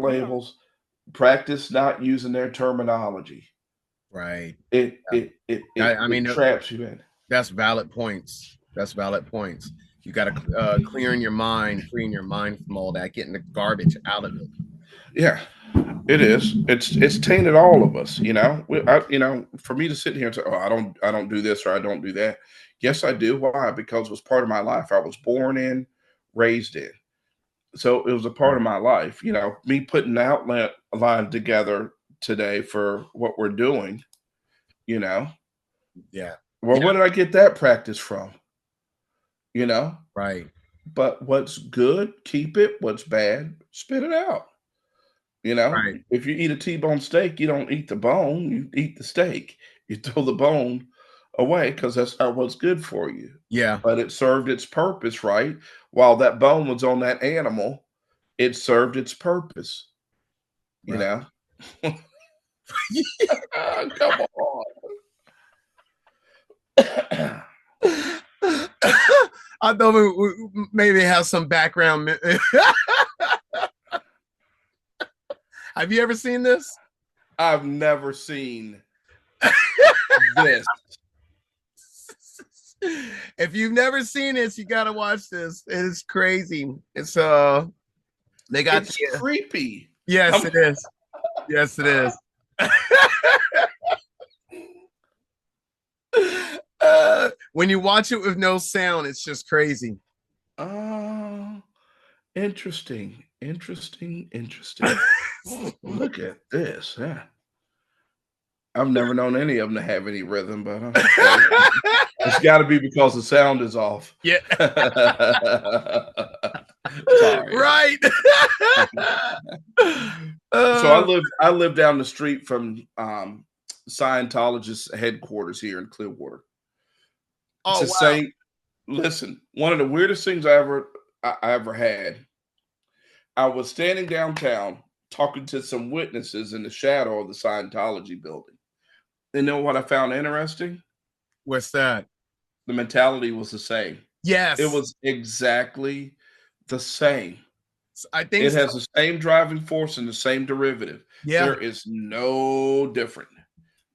labels. Practice not using their terminology. Right. It Yeah. it it it, I it mean, traps you in. that's valid points. That's valid points. You got to clearing your mind, freeing your mind from all that, getting the garbage out of it. Yeah, it is. It's tainted all of us. For me to sit here and say, "Oh, I don't do this or I don't do that." Yes, I do. Why? Because it was part of my life. I was born in, raised in. So it was a part Right. of my life. Me putting the outlet line together today for what we're doing. You know, Yeah. well, Yeah. where did I get that practice from? You know, Right. but what's good, keep it. What's bad, spit it out. Right. If you eat a T-bone steak, you don't eat the bone, you eat the steak. You throw the bone away because that's not what's good for you. Yeah. But it served its purpose, right? While that bone was on that animal, it served its purpose, you Right. know? Come on. I thought we maybe have some background. Have you ever seen this? I've never seen this. If you've never seen this, you gotta watch this. It is crazy. It's they got It's creepy. yes, it is. Yes, it is. When you watch it with no sound, it's just crazy. Oh, interesting. Look at this. Yeah. I've never known any of them to have any rhythm, but it's got to be because the sound is off. Yeah. Sorry. Right. So I live down the street from Scientologist headquarters here in Clearwater. Oh, To wow. say, listen, one of the weirdest things I ever had. I was standing downtown talking to some witnesses in the shadow of the Scientology building. You know what I found interesting? What's that? The mentality was the same. Yes. It was exactly the same. I think It has the same driving force and the same derivative. Yeah. There is no different.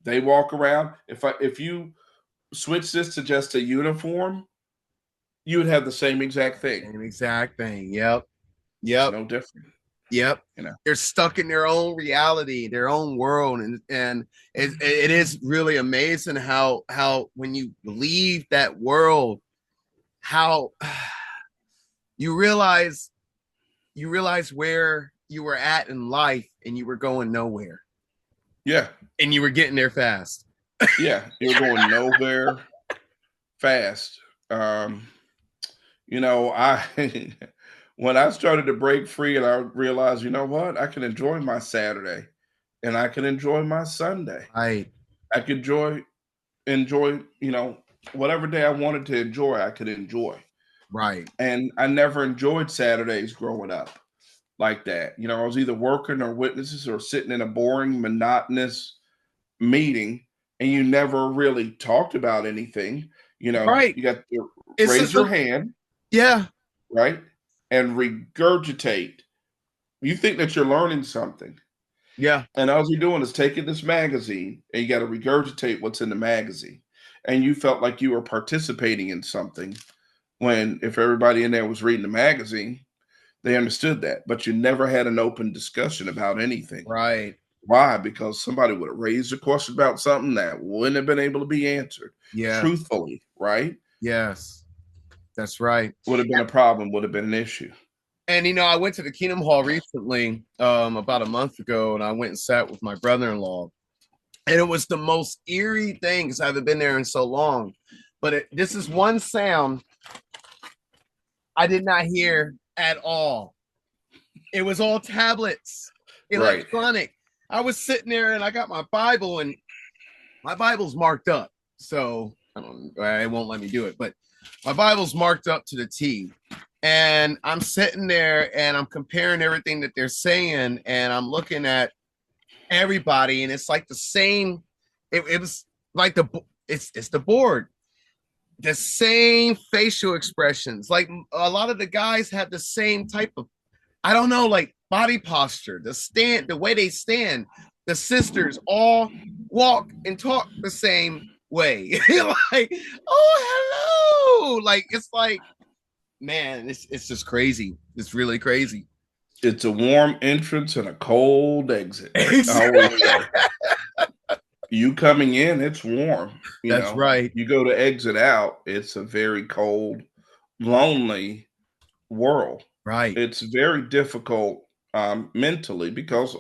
They walk around. If you switch this to just a uniform, you would have the same exact thing. Same exact thing. Yep. It's no different. Yep. They're stuck in their own reality, their own world, and it is really amazing how when you leave that world, how you realize where you were at in life and you were going nowhere. Yeah. And you were getting there fast. Yeah, you're going nowhere fast. I when I started to break free and I realized, you know what, I can enjoy my Saturday and I can enjoy my Sunday. Right. I could enjoy, whatever day I wanted to enjoy, I could enjoy. Right. And I never enjoyed Saturdays growing up like that. I was either working or witnesses or sitting in a boring, monotonous meeting, and you never really talked about anything. Right. You got to It's raise your hand. Yeah. Right. And regurgitate. You think that you're learning something. Yeah. And all you're doing is taking this magazine and you got to regurgitate what's in the magazine. And you felt like you were participating in something when if everybody in there was reading the magazine, they understood that. But you never had an open discussion about anything. Right. Why? Because somebody would have raised a question about something that wouldn't have been able to be answered truthfully, right? Yes, that's right. Would have been a problem, would have been an issue. And I went to the Kingdom Hall recently, about a month ago, and I went and sat with my brother-in-law. And it was the most eerie thing because I haven't been there in so long. But this is one sound I did not hear at all. It was all tablets, electronic. Right. I was sitting there and I got my Bible and my Bible's marked up. So I won't let me do it, but my Bible's marked up to the T. And I'm sitting there and I'm comparing everything that they're saying and I'm looking at everybody and it's like the same. It was like it's the board. The same facial expressions. Like a lot of the guys had the same type of, I don't know, like body posture, the way they stand, the sisters all walk and talk the same way. Like, oh, hello. Like, it's like, man, it's just crazy. It's really crazy. It's a warm entrance and a cold exit. I always say. You coming in, it's warm. That's right. You go to exit out, it's a very cold, lonely world. Right. It's very difficult mentally because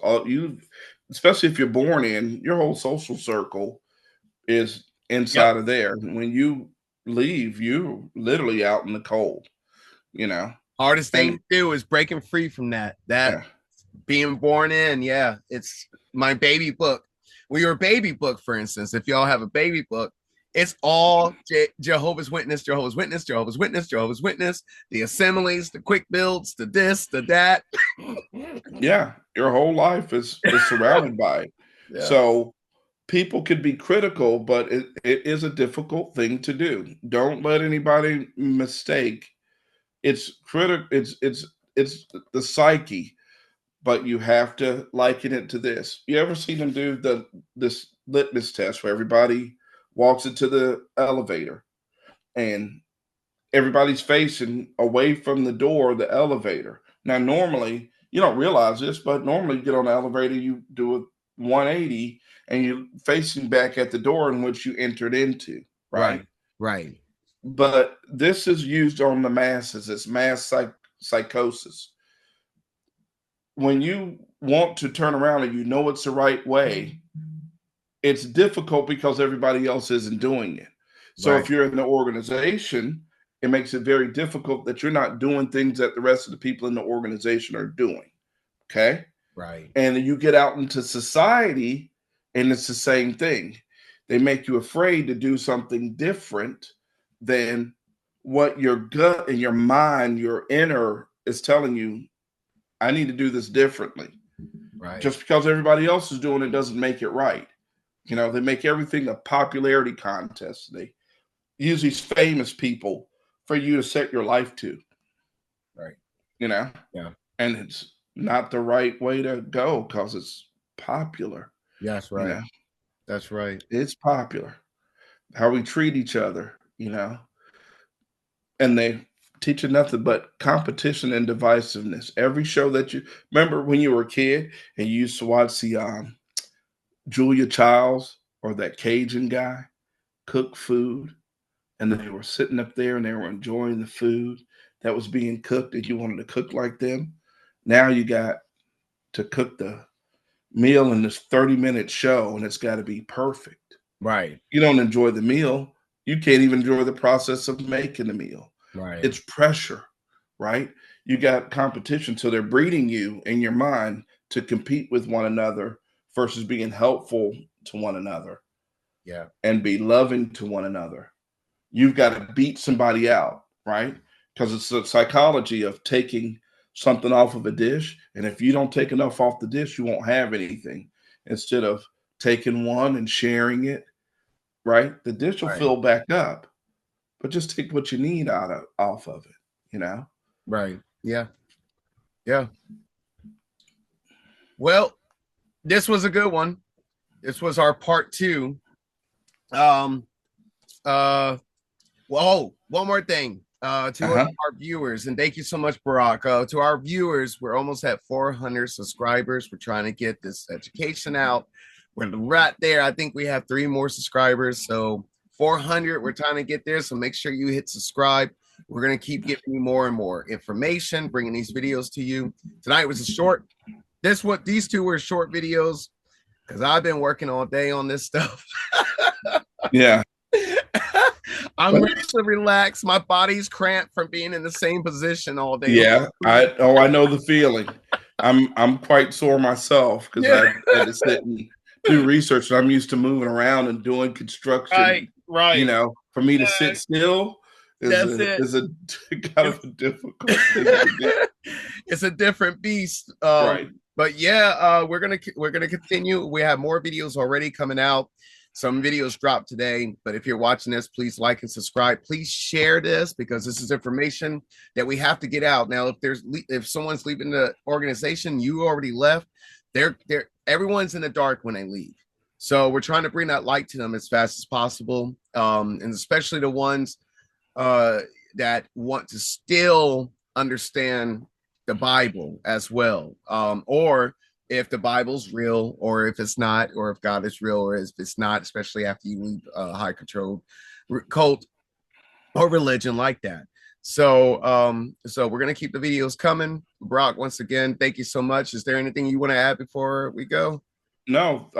especially if you're born in, your whole social circle is inside of there. When you leave, you're literally out in the cold. Hardest thing to do is breaking free from that. Being born in, it's my baby book. Well, your baby book, for instance, if y'all have a baby book, it's all Jehovah's Witness, Jehovah's Witness, Jehovah's Witness, Jehovah's Witness, the assemblies, the quick builds, the this, the that. Yeah, your whole life is surrounded by it. Yeah. So people could be critical, but it is a difficult thing to do. Don't let anybody mistake. It's critical. It's the psyche. But you have to liken it to this. You ever seen them do this litmus test where everybody walks into the elevator and everybody's facing away from the door of the elevator? Now, normally, you don't realize this, but normally you get on the elevator, you do a 180 and you're facing back at the door in which you entered into, right? Right. But this is used on the masses. It's mass psychosis. When you want to turn around and you know it's the right way, it's difficult because everybody else isn't doing it. So if you're in the organization, it makes it very difficult that you're not doing things that the rest of the people in the organization are doing. Okay? Right. And you get out into society and it's the same thing. They make you afraid to do something different than what your gut and your mind, your inner is telling you. I need to do this differently. Right. Just because everybody else is doing it doesn't make it right. They make everything a popularity contest. They use these famous people for you to set your life to. Right. Yeah. And it's not the right way to go because it's popular. That's right. That's right. It's popular. How we treat each other, and they teach you nothing but competition and divisiveness. Every show that you remember when you were a kid and you used to watch the Julia Childs or that Cajun guy cook food, and they were sitting up there and they were enjoying the food that was being cooked, and you wanted to cook like them. Now you got to cook the meal in this 30-minute show, and it's got to be perfect. Right. You don't enjoy the meal. You can't even enjoy the process of making the meal. Right. It's pressure, right? You got competition. So they're breeding you in your mind to compete with one another versus being helpful to one another. Yeah. And be loving to one another. You've got to beat somebody out, right? Because it's the psychology of taking something off of a dish. And if you don't take enough off the dish, you won't have anything. Instead of taking one and sharing it, right? The dish will fill back up. But just take what you need off of it, Right. Yeah. Yeah. Well, this was a good one. This was our part 2. Well, one more thing. To our viewers, and thank you so much, Barack. To our viewers, we're almost at 400 subscribers. We're trying to get this education out. We're right there. I think we have 3 more subscribers. So 400, we're trying to get there. So make sure you hit subscribe. We're going to keep giving you more and more information, bringing these videos to you. Tonight was a short. These 2 were short videos because I've been working all day on this stuff. Yeah. I'm ready to relax. My body's cramped from being in the same position all day. Yeah. I know the feeling. I'm quite sore myself because I had to sit and do research. And I'm used to moving around and doing construction. Right. For me to sit still is a kind of a difficult thing to do. It's a different beast. Right. But yeah, we're gonna continue. We have more videos already coming out. Some videos dropped today, but if you're watching this, please like and subscribe. Please share this because this is information that we have to get out. Now, if someone's leaving the organization, you already left. Everyone's in the dark when they leave. So we're trying to bring that light to them as fast as possible, and especially the ones that want to still understand the Bible as well, or if the Bible's real, or if it's not, or if God is real, or if it's not, especially after you leave a high control cult or religion like that. So we're gonna keep the videos coming. Brock, once again, thank you so much. Is there anything you want to add before we go? No,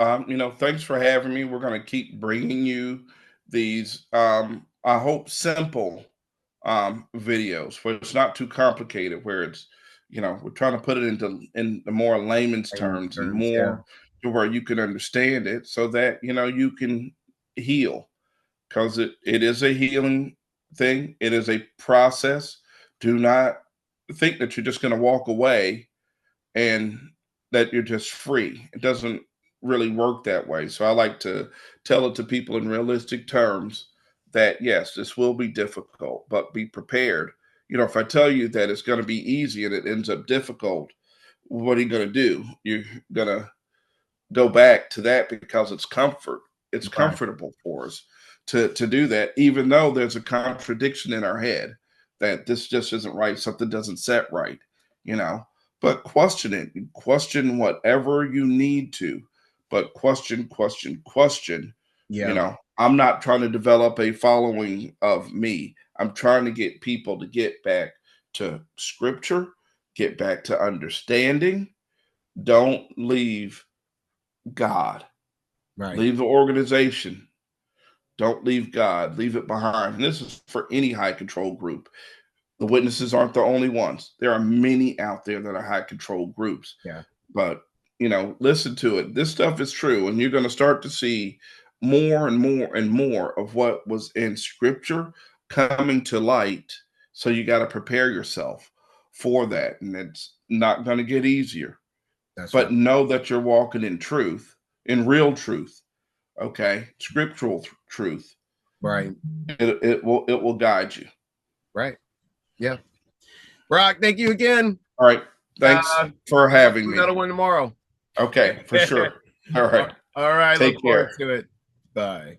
thanks for having me. We're going to keep bringing you these, I hope, simple videos where it's not too complicated, where it's, we're trying to put it in the more layman's terms and more to where you can understand it so that, you can heal, because it is a healing thing. It is a process. Do not think that you're just going to walk away and that you're just free. It doesn't really work that way. So I like to tell it to people in realistic terms that yes, this will be difficult, but be prepared. If I tell you that it's going to be easy and it ends up difficult, what are you going to do? You're going to go back to that because it's comfort. It's comfortable for us to do that, even though there's a contradiction in our head that this just isn't right. Something doesn't set right, but question it. Question whatever you need to, but question. Yeah. I'm not trying to develop a following of me. I'm trying to get people to get back to scripture, get back to understanding. Don't leave God. Right. Leave the organization. Don't leave God. Leave it behind. And this is for any high control group. The witnesses aren't the only ones. There are many out there that are high control groups. Yeah. But, listen to it. This stuff is true. And you're going to start to see more and more and more of what was in scripture coming to light. So you got to prepare yourself for that. And it's not going to get easier. But know that you're walking in truth, in real truth. Okay. Scriptural truth. Right. It will guide you. Right. Yeah. Brock, thank you again. All right. Thanks for having me. Another one tomorrow. Okay, for sure. All right. All right. Take Look forward care. to it. Bye.